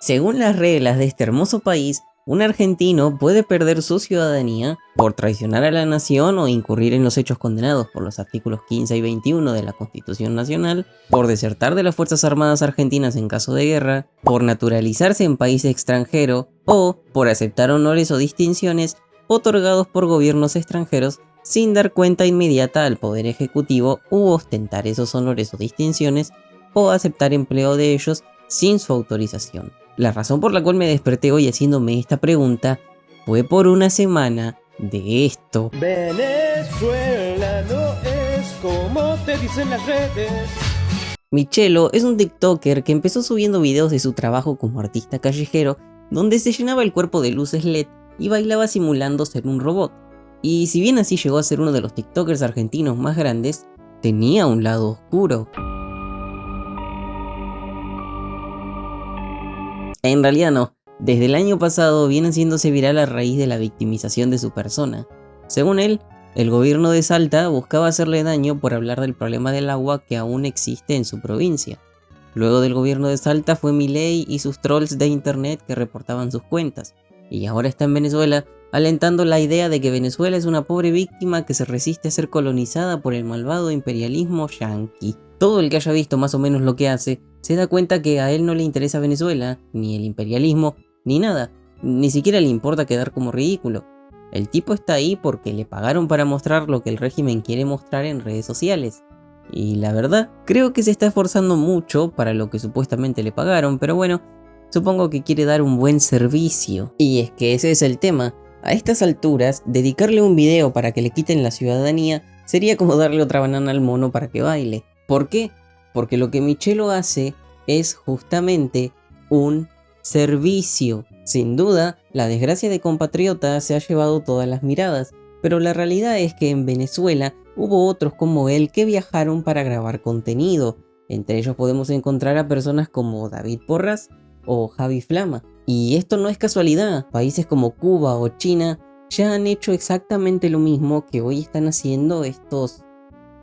Según las reglas de este hermoso país, un argentino puede perder su ciudadanía por traicionar a la nación o incurrir en los hechos condenados por los artículos 15 y 21 de la Constitución Nacional, por desertar de las Fuerzas Armadas Argentinas en caso de guerra, por naturalizarse en país extranjero o por aceptar honores o distinciones otorgados por gobiernos extranjeros sin dar cuenta inmediata al Poder Ejecutivo u ostentar esos honores o distinciones o aceptar empleo de ellos sin su autorización. La razón por la cual me desperté hoy haciéndome esta pregunta fue por una semana de esto. Venezuela no es como te dicen las redes. Michelo es un TikToker que empezó subiendo videos de su trabajo como artista callejero, donde se llenaba el cuerpo de luces LED y bailaba simulando ser un robot. Y si bien así llegó a ser uno de los TikTokers argentinos más grandes, tenía un lado oscuro. En realidad no, desde el año pasado viene haciéndose viral a raíz de la victimización de su persona. Según él, el gobierno de Salta buscaba hacerle daño por hablar del problema del agua que aún existe en su provincia. Luego del gobierno de Salta fue Milei y sus trolls de internet que reportaban sus cuentas. Y ahora está en Venezuela alentando la idea de que Venezuela es una pobre víctima que se resiste a ser colonizada por el malvado imperialismo yanqui. Todo el que haya visto más o menos lo que hace, se da cuenta que a él no le interesa Venezuela, ni el imperialismo, ni nada. Ni siquiera le importa quedar como ridículo. El tipo está ahí porque le pagaron para mostrar lo que el régimen quiere mostrar en redes sociales. Y la verdad, creo que se está esforzando mucho para lo que supuestamente le pagaron, pero bueno, supongo que quiere dar un buen servicio. Y es que ese es el tema. A estas alturas, dedicarle un video para que le quiten la ciudadanía sería como darle otra banana al mono para que baile. ¿Por qué? Porque lo que Michelo hace es justamente un servicio. Sin duda, la desgracia de compatriota se ha llevado todas las miradas, pero la realidad es que en Venezuela hubo otros como él que viajaron para grabar contenido. Entre ellos podemos encontrar a personas como David Porras o Javi Flama. Y esto no es casualidad, países como Cuba o China ya han hecho exactamente lo mismo que hoy están haciendo estos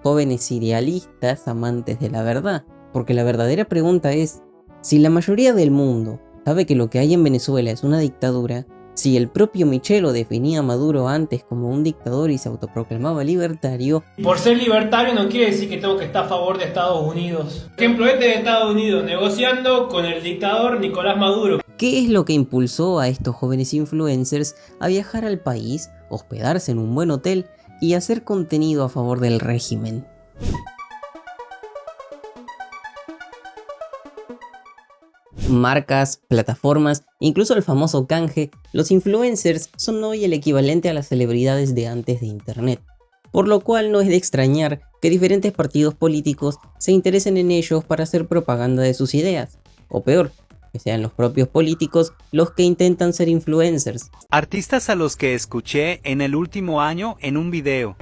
jóvenes idealistas amantes de la verdad. Porque la verdadera pregunta es, si la mayoría del mundo sabe que lo que hay en Venezuela es una dictadura, si el propio Michelo definía a Maduro antes como un dictador y se autoproclamaba libertario... Por ser libertario no quiere decir que tengo que estar a favor de Estados Unidos. Ejemplo este de Estados Unidos, negociando con el dictador Nicolás Maduro. ¿Qué es lo que impulsó a estos jóvenes influencers a viajar al país, hospedarse en un buen hotel y hacer contenido a favor del régimen? Marcas, plataformas, incluso el famoso canje, los influencers son hoy el equivalente a las celebridades de antes de internet. Por lo cual no es de extrañar que diferentes partidos políticos se interesen en ellos para hacer propaganda de sus ideas. O peor, que sean los propios políticos los que intentan ser influencers. Artistas a los que escuché en el último año en un video.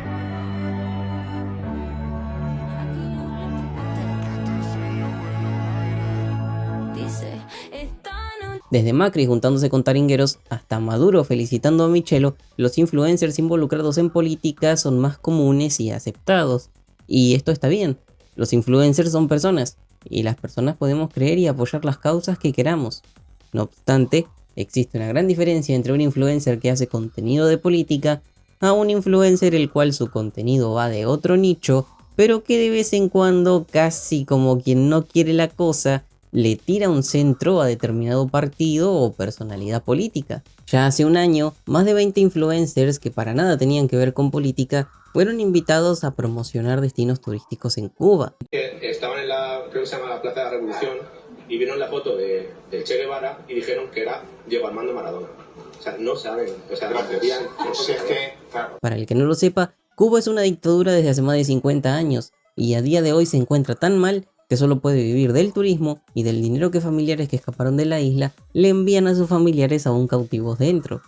Desde Macri juntándose con taringueros hasta Maduro felicitando a Michelo, los influencers involucrados en política son más comunes y aceptados. Y esto está bien, los influencers son personas, y las personas podemos creer y apoyar las causas que queramos. No obstante, existe una gran diferencia entre un influencer que hace contenido de política a un influencer el cual su contenido va de otro nicho, pero que de vez en cuando, casi como quien no quiere la cosa, le tira un centro a determinado partido o personalidad política. Ya hace un año, más de 20 influencers que para nada tenían que ver con política fueron invitados a promocionar destinos turísticos en Cuba. Estaban en la, creo que se llama la Plaza de la Revolución, y vieron la foto de Che Guevara y dijeron que era Diego Armando Maradona. O sea, no saben, o sea, la mayoría no saben. Para el que no lo sepa, Cuba es una dictadura desde hace más de 50 años y a día de hoy se encuentra tan mal que solo puede vivir del turismo y del dinero que familiares que escaparon de la isla le envían a sus familiares aún cautivos dentro.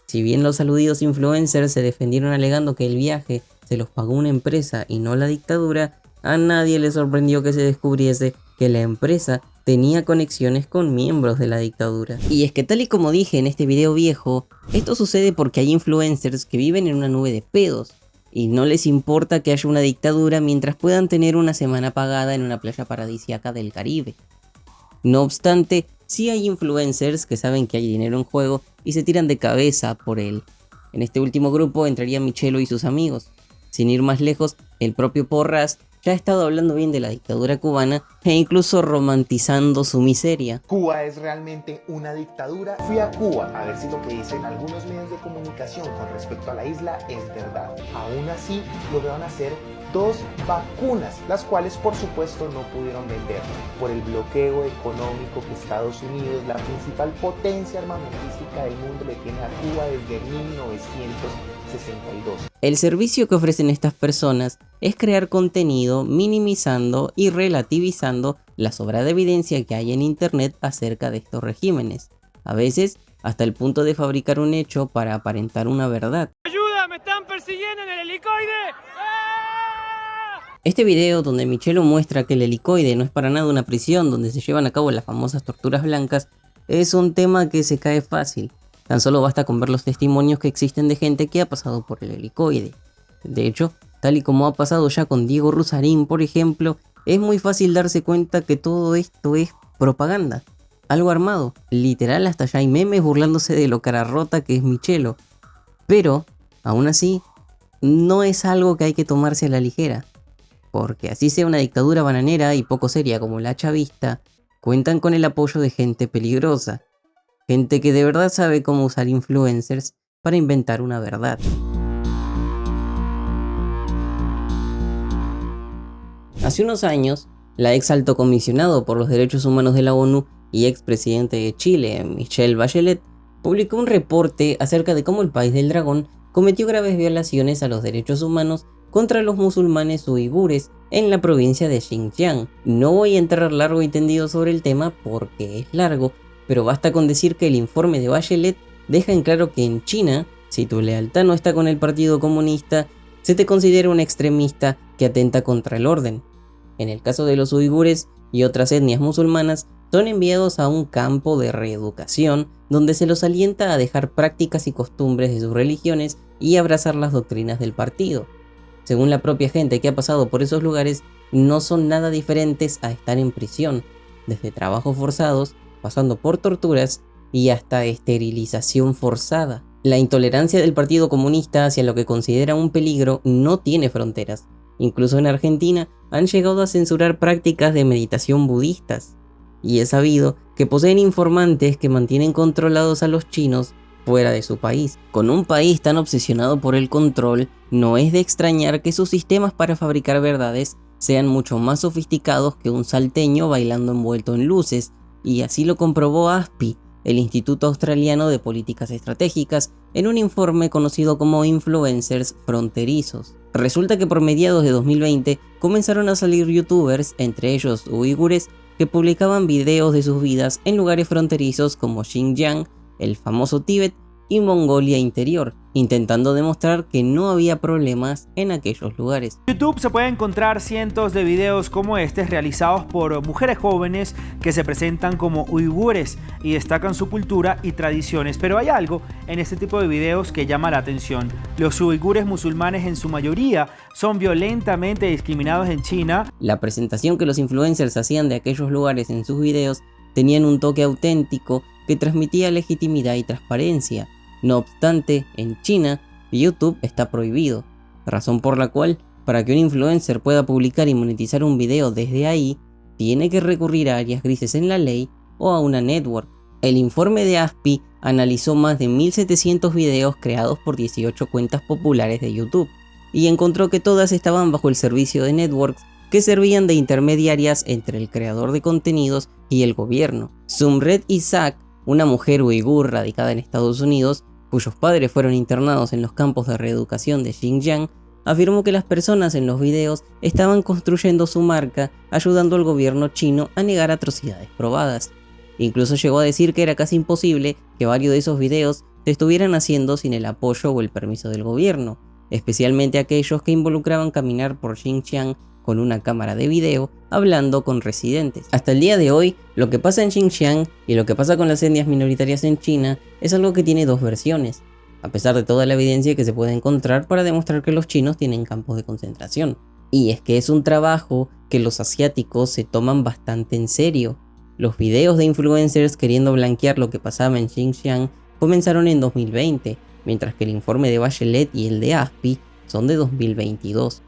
Si bien los aludidos influencers se defendieron alegando que el viaje se los pagó una empresa y no la dictadura, a nadie le sorprendió que se descubriese que la empresa tenía conexiones con miembros de la dictadura. Y es que tal y como dije en este video viejo, esto sucede porque hay influencers que viven en una nube de pedos y no les importa que haya una dictadura mientras puedan tener una semana pagada en una playa paradisíaca del Caribe. No obstante, sí hay influencers que saben que hay dinero en juego y se tiran de cabeza por él. En este último grupo entraría Michelo y sus amigos. Sin ir más lejos, el propio Porras ya ha estado hablando bien de la dictadura cubana e incluso romantizando su miseria. Cuba es realmente una dictadura. Fui a Cuba a ver si lo que dicen algunos medios de comunicación con respecto a la isla es verdad. Aún así, lograron hacer 2 vacunas, las cuales por supuesto no pudieron vender por el bloqueo económico que Estados Unidos, la principal potencia armamentística del mundo, le tiene a Cuba desde 1962. El servicio que ofrecen estas personas es crear contenido minimizando y relativizando la sobrada evidencia que hay en internet acerca de estos regímenes, a veces hasta el punto de fabricar un hecho para aparentar una verdad. ¡Ayuda! ¡Me están persiguiendo en el helicoide! Este video donde Michelo muestra que el helicoide no es para nada una prisión donde se llevan a cabo las famosas torturas blancas es un tema que se cae fácil. Tan solo basta con ver los testimonios que existen de gente que ha pasado por el helicoide. De hecho, tal y como ha pasado ya con Diego Rusarín, por ejemplo, es muy fácil darse cuenta que todo esto es propaganda. Algo armado. Literal, hasta ya hay memes burlándose de lo cara rota que es Michelo. Pero, aún así, no es algo que hay que tomarse a la ligera. Porque así sea una dictadura bananera y poco seria como la chavista, cuentan con el apoyo de gente peligrosa. Gente que de verdad sabe cómo usar influencers para inventar una verdad. Hace unos años, la ex alto comisionado por los derechos humanos de la ONU y ex presidente de Chile, Michelle Bachelet, publicó un reporte acerca de cómo el país del dragón cometió graves violaciones a los derechos humanos contra los musulmanes uigures en la provincia de Xinjiang. No voy a entrar largo y tendido sobre el tema porque es largo, pero basta con decir que el informe de Bachelet deja en claro que en China, si tu lealtad no está con el Partido Comunista, se te considera un extremista que atenta contra el orden. En el caso de los uigures y otras etnias musulmanas, son enviados a un campo de reeducación donde se los alienta a dejar prácticas y costumbres de sus religiones y abrazar las doctrinas del partido. Según la propia gente que ha pasado por esos lugares, no son nada diferentes a estar en prisión, desde trabajos forzados, pasando por torturas y hasta esterilización forzada. La intolerancia del Partido Comunista hacia lo que considera un peligro no tiene fronteras. Incluso en Argentina han llegado a censurar prácticas de meditación budistas. Y es sabido que poseen informantes que mantienen controlados a los chinos fuera de su país. Con un país tan obsesionado por el control, no es de extrañar que sus sistemas para fabricar verdades sean mucho más sofisticados que un salteño bailando envuelto en luces, y así lo comprobó ASPI, el Instituto Australiano de Políticas Estratégicas, en un informe conocido como Influencers Fronterizos. Resulta que por mediados de 2020 comenzaron a salir youtubers, entre ellos uigures, que publicaban videos de sus vidas en lugares fronterizos como Xinjiang, el famoso Tíbet y Mongolia Interior, intentando demostrar que no había problemas en aquellos lugares. En YouTube se pueden encontrar cientos de videos como este realizados por mujeres jóvenes que se presentan como uigures y destacan su cultura y tradiciones, pero hay algo en este tipo de videos que llama la atención. Los uigures musulmanes en su mayoría son violentamente discriminados en China. La presentación que los influencers hacían de aquellos lugares en sus videos tenían un toque auténtico que transmitía legitimidad y transparencia. No obstante, en China, YouTube está prohibido, razón por la cual, para que un influencer pueda publicar y monetizar un video desde ahí, tiene que recurrir a áreas grises en la ley o a una network. El informe de ASPI analizó más de 1700 videos creados por 18 cuentas populares de YouTube, y encontró que todas estaban bajo el servicio de networks que servían de intermediarias entre el creador de contenidos y el gobierno. Sumret Isaac, una mujer uigur radicada en Estados Unidos, cuyos padres fueron internados en los campos de reeducación de Xinjiang, afirmó que las personas en los videos estaban construyendo su marca, ayudando al gobierno chino a negar atrocidades probadas. Incluso llegó a decir que era casi imposible que varios de esos videos se estuvieran haciendo sin el apoyo o el permiso del gobierno, especialmente aquellos que involucraban caminar por Xinjiang con una cámara de video hablando con residentes. Hasta el día de hoy, lo que pasa en Xinjiang y lo que pasa con las etnias minoritarias en China es algo que tiene dos versiones, a pesar de toda la evidencia que se puede encontrar para demostrar que los chinos tienen campos de concentración. Y es que es un trabajo que los asiáticos se toman bastante en serio. Los videos de influencers queriendo blanquear lo que pasaba en Xinjiang comenzaron en 2020, mientras que el informe de Bachelet y el de ASPI son de 2022.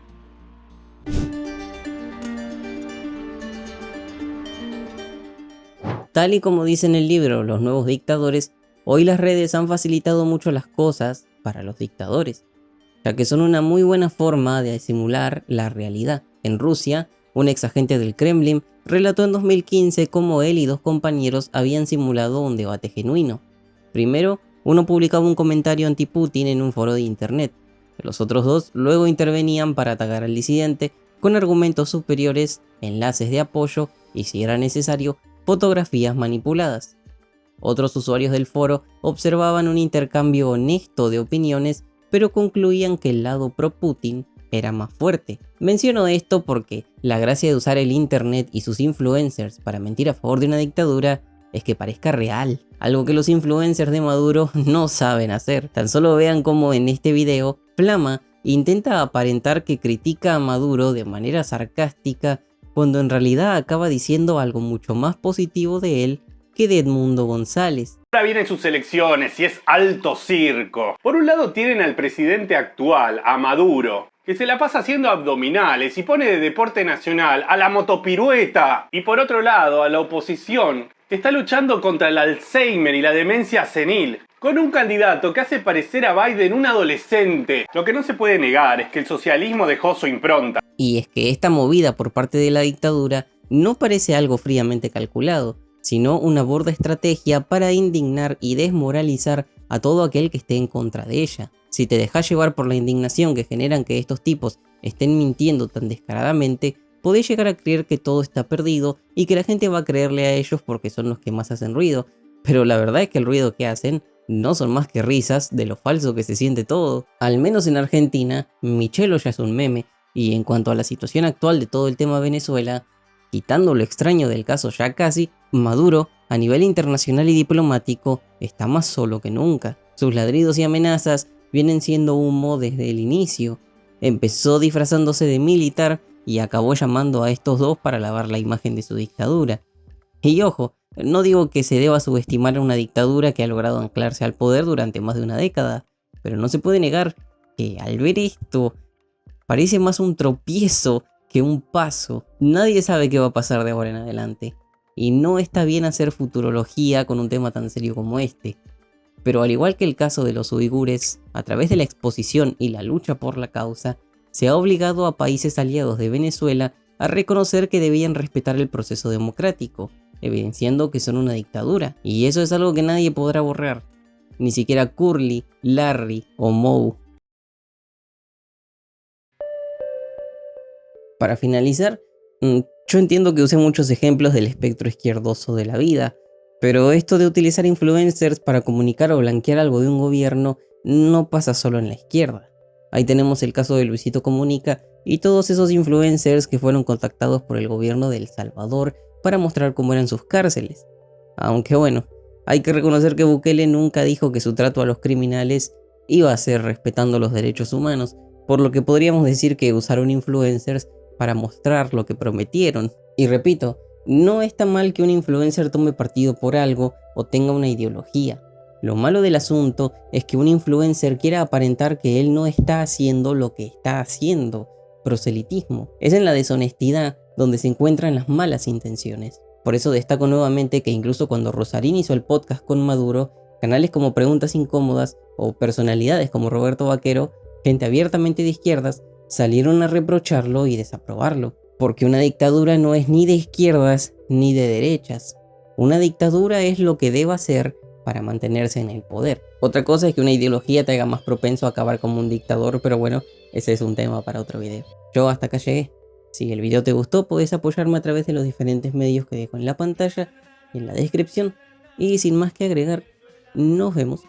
Tal y como dice en el libro Los nuevos dictadores, hoy las redes han facilitado mucho las cosas para los dictadores, ya que son una muy buena forma de simular la realidad. En Rusia, un ex agente del Kremlin relató en 2015 cómo él y dos compañeros habían simulado un debate genuino. Primero, uno publicaba un comentario anti-Putin en un foro de internet. Los otros dos luego intervenían para atacar al disidente con argumentos superiores, enlaces de apoyo y, si era necesario, fotografías manipuladas. Otros usuarios del foro observaban un intercambio honesto de opiniones, pero concluían que el lado pro-Putin era más fuerte. Menciono esto porque la gracia de usar el internet y sus influencers para mentir a favor de una dictadura es que parezca real, algo que los influencers de Maduro no saben hacer. Tan solo vean cómo en este video Flama intenta aparentar que critica a Maduro de manera sarcástica, cuando en realidad acaba diciendo algo mucho más positivo de él que de Edmundo González. Ahora vienen sus elecciones y es alto circo. Por un lado tienen al presidente actual, a Maduro, que se la pasa haciendo abdominales y pone de deporte nacional a la motopirueta. Y por otro lado, a la oposición, que está luchando contra el Alzheimer y la demencia senil, con un candidato que hace parecer a Biden un adolescente. Lo que no se puede negar es que el socialismo dejó su impronta. Y es que esta movida por parte de la dictadura no parece algo fríamente calculado, sino una burda estrategia para indignar y desmoralizar a todo aquel que esté en contra de ella. Si te dejas llevar por la indignación que generan que estos tipos estén mintiendo tan descaradamente, podés llegar a creer que todo está perdido y que la gente va a creerle a ellos porque son los que más hacen ruido, pero la verdad es que el ruido que hacen no son más que risas de lo falso que se siente todo. Al menos en Argentina, Michelo ya es un meme, y en cuanto a la situación actual de todo el tema Venezuela, quitando lo extraño del caso ya casi, Maduro, a nivel internacional y diplomático, está más solo que nunca. Sus ladridos y amenazas vienen siendo humo desde el inicio. Empezó disfrazándose de militar y acabó llamando a estos dos para lavar la imagen de su dictadura. Y ojo, no digo que se deba subestimar a una dictadura que ha logrado anclarse al poder durante más de una década, pero no se puede negar que al ver esto, parece más un tropiezo que un paso. Nadie sabe qué va a pasar de ahora en adelante, y no está bien hacer futurología con un tema tan serio como este. Pero al igual que el caso de los uigures, a través de la exposición y la lucha por la causa, se ha obligado a países aliados de Venezuela a reconocer que debían respetar el proceso democrático, evidenciando que son una dictadura, y eso es algo que nadie podrá borrar, ni siquiera Curly, Larry o Moe. Para finalizar, yo entiendo que usé muchos ejemplos del espectro izquierdoso de la vida, pero esto de utilizar influencers para comunicar o blanquear algo de un gobierno no pasa solo en la izquierda. Ahí tenemos el caso de Luisito Comunica y todos esos influencers que fueron contactados por el gobierno de El Salvador para mostrar cómo eran sus cárceles. Aunque bueno, hay que reconocer que Bukele nunca dijo que su trato a los criminales iba a ser respetando los derechos humanos, por lo que podríamos decir que usaron influencers para mostrar lo que prometieron. Y repito, no está mal que un influencer tome partido por algo o tenga una ideología. Lo malo del asunto es que un influencer quiera aparentar que él no está haciendo lo que está haciendo. Proselitismo. Es en la deshonestidad donde se encuentran las malas intenciones. Por eso destaco nuevamente que incluso cuando Rosarín hizo el podcast con Maduro, canales como Preguntas Incómodas o personalidades como Roberto Vaquero, gente abiertamente de izquierdas, salieron a reprocharlo y desaprobarlo. Porque una dictadura no es ni de izquierdas ni de derechas. Una dictadura es lo que deba hacer para mantenerse en el poder. Otra cosa es que una ideología te haga más propenso a acabar como un dictador, pero bueno, ese es un tema para otro video. Yo hasta acá llegué. Si el video te gustó, podés apoyarme a través de los diferentes medios que dejo en la pantalla y en la descripción. Y sin más que agregar, nos vemos.